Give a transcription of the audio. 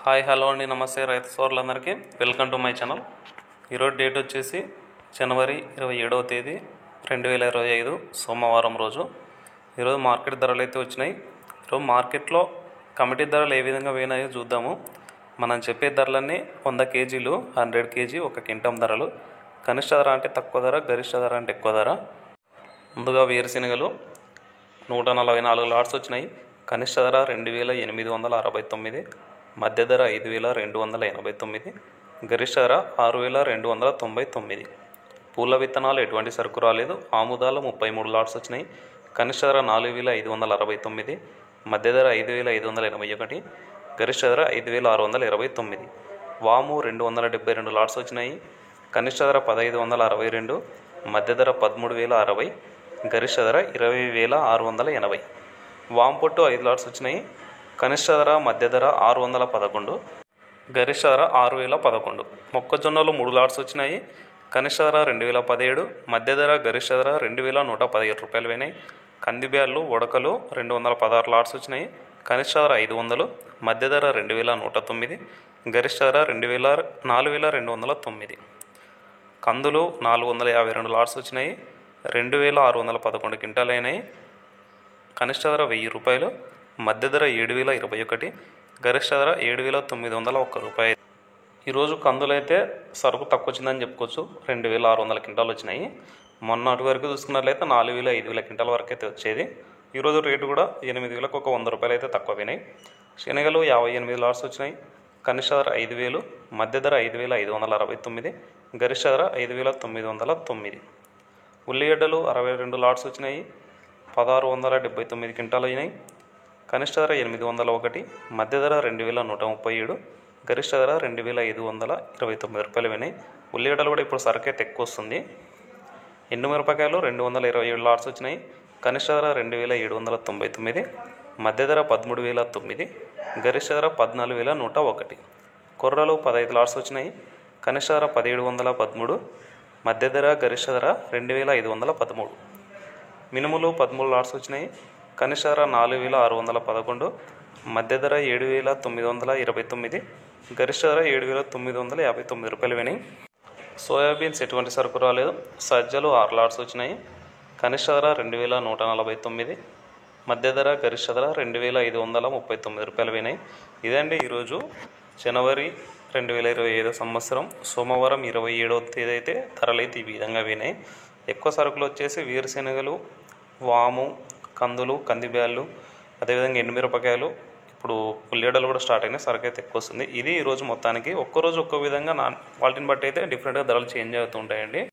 Hi hello అండి, నమస్తే రైతు సోదరులందరికీ వెల్కమ్ టు మై ఛానల్. ఈరోజు డేట్ వచ్చేసి జనవరి 27వ తేదీ 2025 సోమవారం రోజు. ఈరోజు మార్కెట్ ధరలు అయితే వచ్చినాయి. ఈరోజు మార్కెట్లో కమిటీ ధరలు ఏ విధంగా పోయినాయో చూద్దాము. మనం చెప్పే ధరలన్నీ 100 కేజీలు, 100 కేజీ, 1 క్వింటల్ ధరలు. కనిష్ట ధర అంటే తక్కువ ధర, గరిష్ట ధర అంటే ఎక్కువ ధర. ముందుగా వేరుశెనగలు 144 లాట్స్ వచ్చినాయి. కనిష్ట ధర 2869, మధ్య ధర 5289, గరిష్ట ధర 6299. పూల విత్తనాలు ఎటువంటి సరుకు రాలేదు. ఆముదాలు 33 లాట్స్ వచ్చినాయి. కనిష్ట ధర 4569, మధ్య ధర 5581, గరిష్ట ధర 5629. వాము 272 లాట్స్ వచ్చినాయి. కనిష్ట ధర 1562, మధ్య ధర 13060, గరిష్ట ధర 20680. వాము పొట్టు 5 లాట్స్ వచ్చినాయి. కనిష్ట ధర, మధ్య ధర 611, గరిష్ట ధర 6011. మొక్కజొన్నలు 3 లాట్స్ వచ్చినాయి. కనిష్ట ధర 2017, మధ్య ధర, గరిష్ట ధర 2117 రూపాయలు పోయినాయి. కందిబ్యాళ్ళు, ఉడకలు 216 లాట్స్ వచ్చినాయి. కనిష్ట ధర 500, మధ్య ధర 2109, గరిష్ట ధర 4209. కందులు 452 లాట్స్ వచ్చినాయి. 2611 క్వింటాలు అయినాయి. కనిష్ట ధర 1000 రూపాయలు, మధ్య ధర 7021, గరిష్ట ధర 7901 రూపాయలు. ఈరోజు కందులు అయితే సరుకు తక్కువ వచ్చిందని చెప్పుకోవచ్చు. 2600 క్వింటాలు వచ్చినాయి. మొన్నటి వరకు చూసుకున్నట్లయితే 4000, 5000 క్వింటాల వరకు అయితే వచ్చేది. ఈరోజు రేటు కూడా 8000కు ఒక 100 రూపాయలు అయితే తక్కువ పోయినాయి. శనగలు 58 లాట్స్ వచ్చినాయి. కనిష్ట ధర 5000, మధ్య ధర 5569, గరిష్ట ధర 5909. ఉల్లిగడ్డలు 62 లాట్స్ వచ్చినాయి. 1679 క్వింటాలు అయినాయి. కనిష్ట ధర 801, మధ్య ధర 2137, గరిష్ట ధర 2529 రూపాయలు పోయినాయి. ఉల్లిగడ్డలు కూడా ఇప్పుడు సరుకు అయితే ఎక్కువ వస్తుంది. ఎండుమిరపకాయలు 227 లాట్స్ వచ్చినాయి. కనిష్ట ధర 2799, మధ్య ధర 13009, గరిష్ట ధర 14101. కొర్రలు 15 లాట్స్ వచ్చినాయి. కనిష్ట ధర 1713, మధ్య ధర, గరిష్ట ధర 2513. మినుములు 13 లాట్స్ వచ్చినాయి. కనిష్ట ధర 4611, మధ్య ధర 7929, గరిష్ట ధర 7959 రూపాయలు పోయినాయి. సోయాబీన్స్ ఎటువంటి సరుకు రాలేదు. సజ్జలు 6 లాట్స్ వచ్చినాయి. కనిష్ట ధర 2149, మధ్య ధర, గరిష్ట ధర 2539 రూపాయలు పోయినాయి. ఇదండి ఈరోజు జనవరి 2025 సంవత్సరం సోమవారం 27వ తేదీ అయితే ధరలు అయితే ఈ విధంగా పోయినాయి. ఎక్కువ సరుకులు వచ్చేసి వేరుశెనగలు, వాము, కందులు, కందిబ్యాళ్ళు, అదేవిధంగా ఎండుమిరపకాయలు. ఇప్పుడు ఉల్లిగడ్డలు కూడా స్టార్ట్ అయినాయి. సరుకు అయితే ఎక్కువ వస్తుంది. ఇది ఈరోజు మొత్తానికి ఒక్కరోజు ఒక్కో విధంగా వాటిని బట్టి అయితే డిఫరెంట్గా ధరలు చేంజ్ అవుతూ ఉంటాయండి.